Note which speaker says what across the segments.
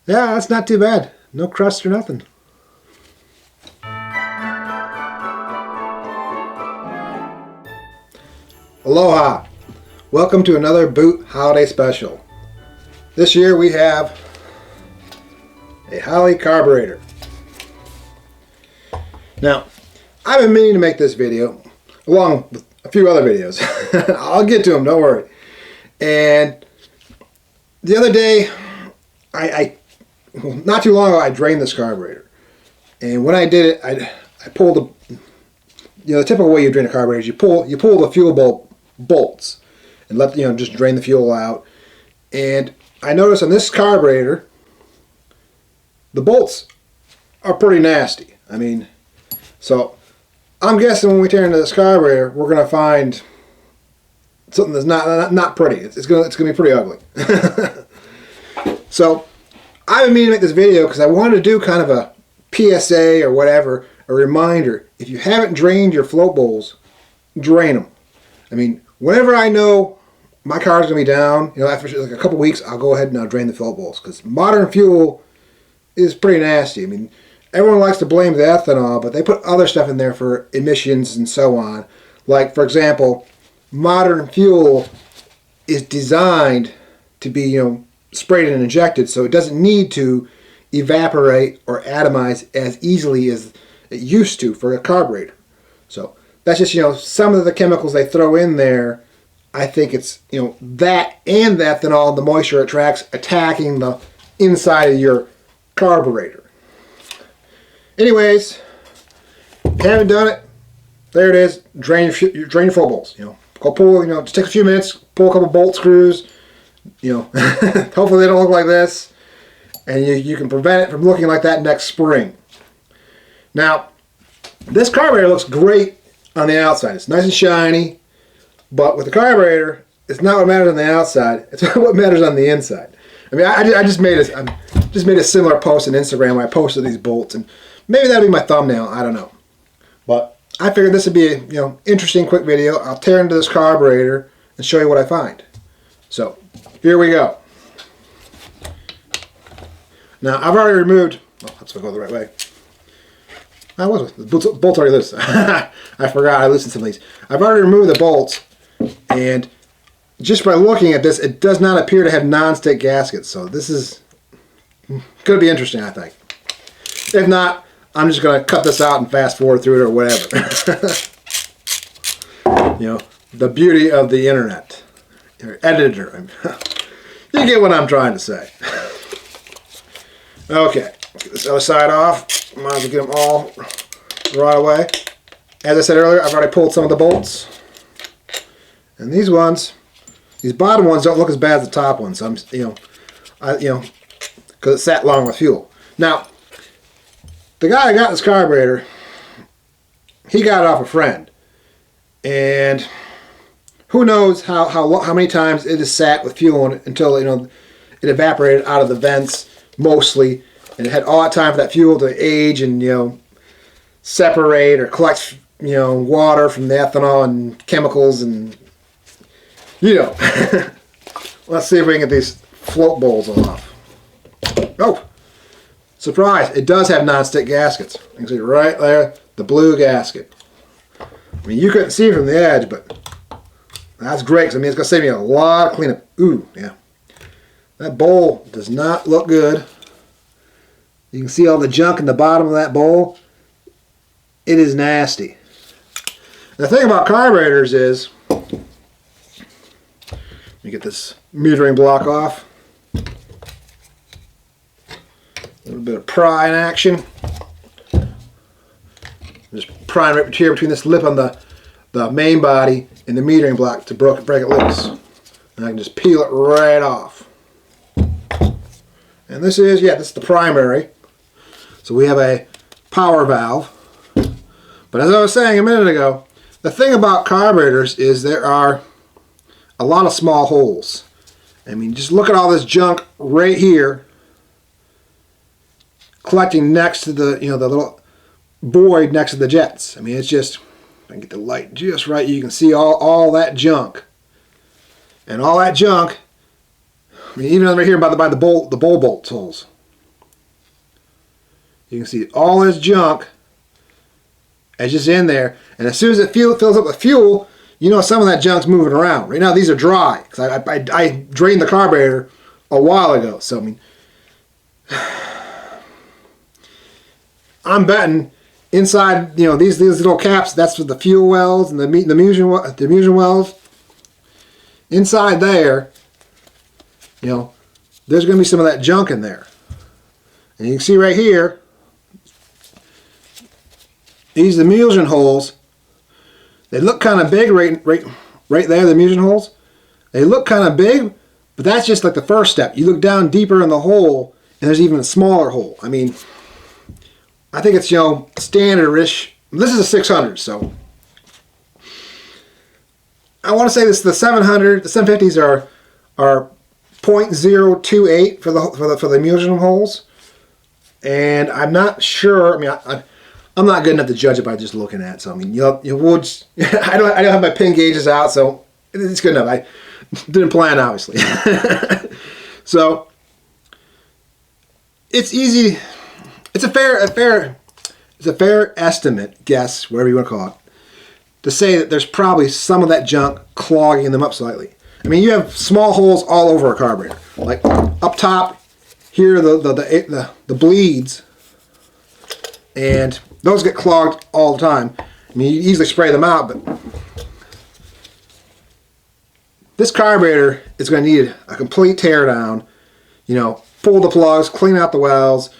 Speaker 1: Yeah, that's not too bad. No crust or nothing. Aloha! Welcome to another Boot Holiday Special. This year we have a Holley carburetor. Now, I've been meaning to make this video along with a few other videos. I'll get to them, don't worry. And the other day, not too long ago, I drained this carburetor. And when I did it, I pulled the typical way you drain a carburetor is you pull the fuel bolts and let just drain the fuel out. And I noticed on this carburetor, the bolts are pretty nasty. I mean, so I'm guessing when we tear into this carburetor, we're gonna find something that's not pretty. It's gonna be pretty ugly. So I've been meaning to make this video because I wanted to do kind of a PSA or whatever, a reminder. If you haven't drained your float bowls, drain them. I mean, whenever I know my car's gonna be down, after like a couple weeks, I'll go ahead and I'll drain the float bowls because modern fuel is pretty nasty. I mean, everyone likes to blame the ethanol, but they put other stuff in there for emissions and so on. Like, for example, modern fuel is designed to be, sprayed and injected, so it doesn't need to evaporate or atomize as easily as it used to for a carburetor. So that's just, some of the chemicals they throw in there. I think it's, that and the ethanol, the moisture it attracts, attacking the inside of your carburetor. Anyways, if you haven't done it, there it is. Drain your float bowls. Go pull. Just take a few minutes. Pull a couple bolt screws. Hopefully they don't look like this, and you can prevent it from looking like that next spring. Now, this carburetor looks great on the outside. It's nice and shiny, but with the carburetor, it's not what matters on the outside. It's what matters on the inside. I mean, I just made a similar post on Instagram where I posted these bolts, and maybe that'll be my thumbnail. I don't know, but I figured this would be a interesting, quick video. I'll tear into this carburetor and show you what I find. So here we go. Now I've already removed. Oh, let's go the right way. The bolts already loose. I forgot I loosened some of these. I've already removed the bolts, and just by looking at this, it does not appear to have non-stick gaskets. So this is going to be interesting, I think. If not, I'm just going to cut this out and fast forward through it or whatever. The beauty of the internet. Your editor. You get what I'm trying to say. Okay, get this other side off. Might as well get them all right away. As I said earlier, I've already pulled some of the bolts. And these bottom ones don't look as bad as the top ones. So because it sat long with fuel. Now, the guy that got this carburetor, he got it off a friend, and who knows how many times it has sat with fuel until it evaporated out of the vents mostly, and it had all that time for that fuel to age and separate or collect water from the ethanol and chemicals and Let's see if we can get these float bowls off. Oh, surprise! It does have non-stick gaskets. You can see right there, the blue gasket. I mean, you couldn't see it from the edge, but that's great, because it's going to save me a lot of cleanup. Ooh, yeah. That bowl does not look good. You can see all the junk in the bottom of that bowl. It is nasty. The thing about carburetors is, let me get this metering block off. A little bit of pry in action. Just prying right here between this lip on the main body and the metering block to break it loose. And I can just peel it right off. And this is the primary. So we have a power valve. But as I was saying a minute ago, the thing about carburetors is there are a lot of small holes. I mean, just look at all this junk right here collecting next to the the little void next to the jets. I mean, it's just, if I can get the light just right, you can see all that junk. And all that junk, I mean, even right here by the bowl bolt holes. You can see all this junk is just in there, and as soon as it fills up with fuel, you know some of that junk's moving around. Right now these are dry because I drained the carburetor a while ago. So I mean, I'm betting inside, you know, these little caps, that's for the fuel wells and the immersion wells. Inside there, you know, there's going to be some of that junk in there. And you can see right here, these immersion holes, they look kind of big right there, the immersion holes. They look kind of big, but that's just like the first step. You look down deeper in the hole, and there's even a smaller hole. I mean, I think it's, you know, standard-ish. This is a 600, so I want to say this: the 700, the 750s are 0.028 for the immersion holes, and I'm not sure. I mean, I'm not good enough to judge it by just looking at it. So I mean, you would. I don't have my pin gauges out, so it's good enough. I didn't plan, obviously. So it's easy. It's a fair estimate, guess, whatever you want to call it, to say that there's probably some of that junk clogging them up slightly. I mean, you have small holes all over a carburetor. Like up top here, the bleeds, and those get clogged all the time. I mean, you easily spray them out, but this carburetor is going to need a complete tear down. You know, pull the plugs, clean out the wells,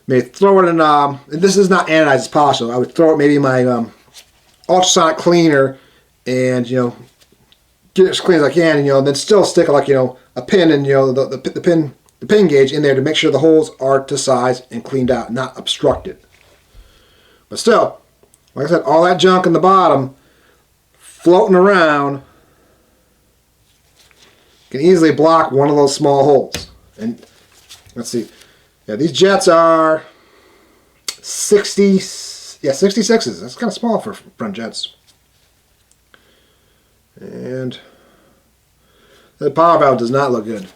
Speaker 1: maybe throw it in a knob. This is not anodized, it's polished, so I would throw it maybe in my ultrasonic cleaner and, you know, get it as clean as I can, and, you know, then still stick like, you know, a pin and, you know, the pin gauge in there to make sure the holes are to size and cleaned out, not obstructed. But still, like I said, all that junk in the bottom floating around can easily block one of those small holes. And let's see. Yeah, these jets are 66s. That's kind of small for front jets. And the power valve does not look good.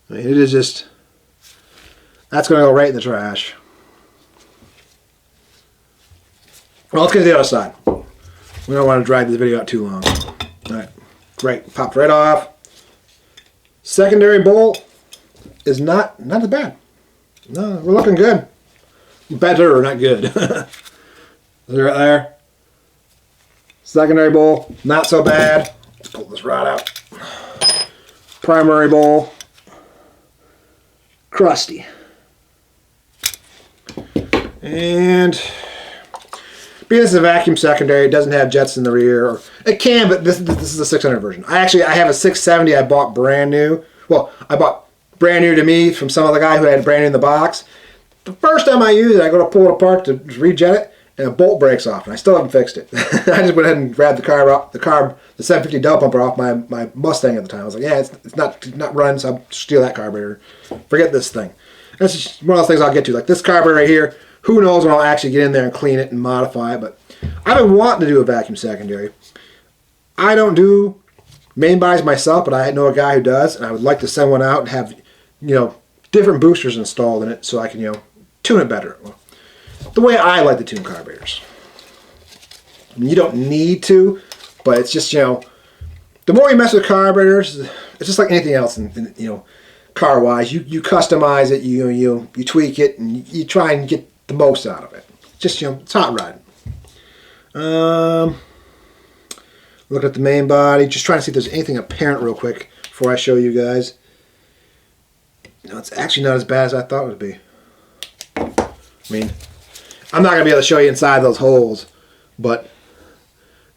Speaker 1: I mean, it is just, that's going to go right in the trash. Well, let's get to the other side. We don't want to drag this video out too long. Alright, great. Popped right off. Secondary bolt is not as bad. No, we're looking good. Better, not good. Right there. Secondary bowl, not so bad. Let's pull this rod out. Primary bowl, crusty. And being this is a vacuum secondary, it doesn't have jets in the rear. Or it can, but this is a 600 version. I have a 670 I bought brand new. Well, I bought brand new to me from some other guy who had it brand new in the box. The first time I use it, I go to pull it apart to rejet it, and a bolt breaks off, and I still haven't fixed it. I just went ahead and grabbed the 750 dump bumper off my Mustang at the time. I was like, yeah, it's not running, so I'll steal that carburetor. Forget this thing. That's just one of those things I'll get to. Like this carburetor right here, who knows when I'll actually get in there and clean it and modify it, but I've been wanting to do a vacuum secondary. I don't do main bodies myself, but I know a guy who does, and I would like to send one out and have, you know, different boosters installed in it so I can, you know, tune it better. The way I like to tune carburetors. I mean, you don't need to, but it's just, you know, the more you mess with carburetors, it's just like anything else, in you know, car-wise. You customize it, you tweak it, and you try and get the most out of it. Just, you know, it's hot rodding. Look at the main body, just trying to see if there's anything apparent real quick before I show you guys. No, it's actually not as bad as I thought it would be. I mean, I'm not going to be able to show you inside those holes, but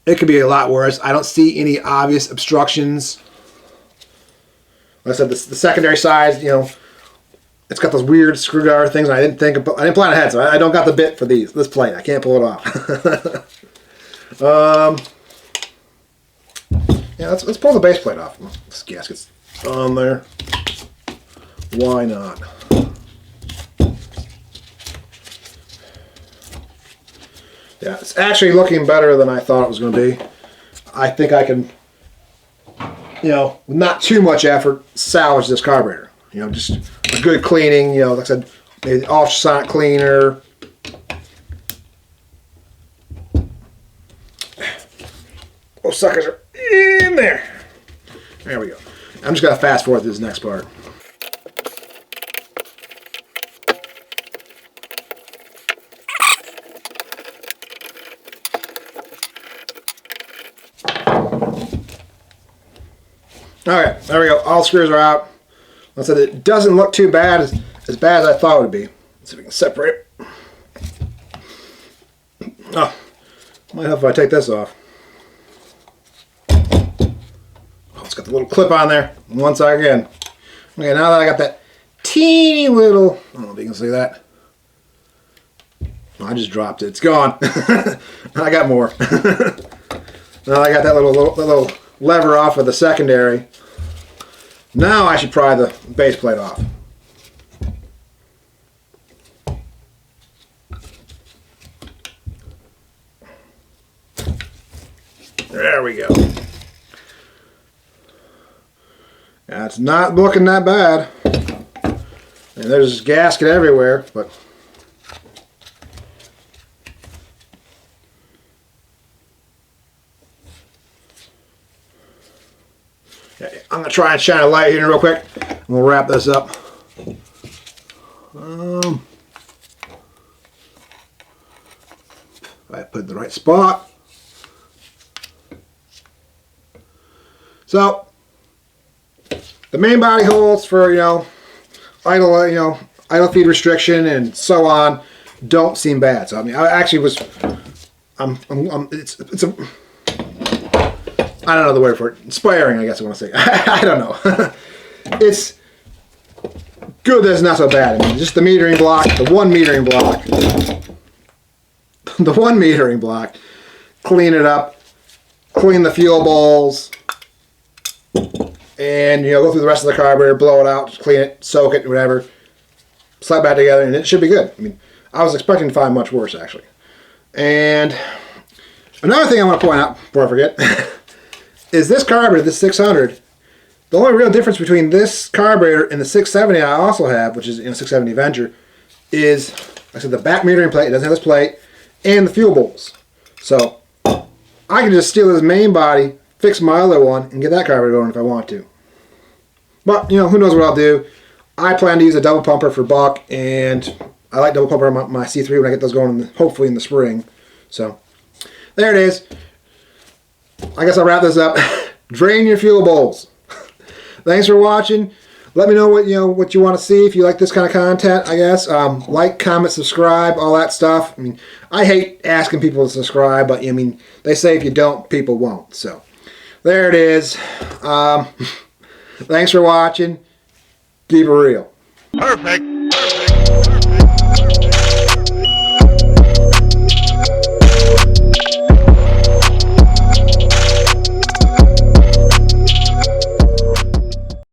Speaker 1: it could be a lot worse. I don't see any obvious obstructions. Like I said, the secondary side, you know, it's got those weird screwdriver things, and I didn't plan ahead, so I don't got the bit for this plate. I can't pull it off. Yeah, let's pull the base plate off. This gasket's on there. Why not? Yeah, it's actually looking better than I thought it was going to be. I think I can, you know, with not too much effort, salvage this carburetor. You know, just a good cleaning, you know, like I said, maybe ultrasonic cleaner. Oh, suckers are in there. There we go. I'm just going to fast forward through this next part. Alright, there we go. All screws are out. Like I said, it doesn't look too bad, as bad as I thought it would be. Let's see if we can separate it. Oh, might help if I take this off. Oh, it's got the little clip on there. One side again. Okay, now that I got that teeny little, I don't know if you can see that. Oh, I just dropped it. It's gone. I got more. Now I got that little lever off of the secondary. Now I should pry the base plate off. There we go. Now it's not looking that bad. And there's gasket everywhere, but I'm going to try and shine a light here real quick, and we'll wrap this up. I put it in the right spot. So, the main body holes for, idle feed restriction and so on don't seem bad. So, I mean, I actually was, it's a, I don't know the word for it. Inspiring, I guess I want to say. I don't know. It's good that it's not so bad. I mean, just the metering block, the one metering block. The one metering block. Clean it up. Clean the fuel bowls. And, go through the rest of the carburetor, blow it out, clean it, soak it, whatever. Slap back together, and it should be good. I mean, I was expecting to find much worse, actually. And another thing I want to point out, before I forget, is this carburetor, this 600, the only real difference between this carburetor and the 670 I also have, which is 670 Venture, is, like I said, the back metering plate, it doesn't have this plate, and the fuel bowls. So, I can just steal this main body, fix my other one, and get that carburetor going if I want to. But, who knows what I'll do. I plan to use a double pumper for Buck, and I like double pumper on my C3 when I get those going, hopefully in the spring. So, there it is. I guess I'll wrap this up. Drain your fuel bowls. Thanks for watching. Let me know what you want to see if you like this kind of content, I guess. Like, comment, subscribe, all that stuff. I mean, I hate asking people to subscribe, but I mean, they say if you don't, people won't. So, there it is. Thanks for watching. Keep it real.
Speaker 2: Perfect. Perfect.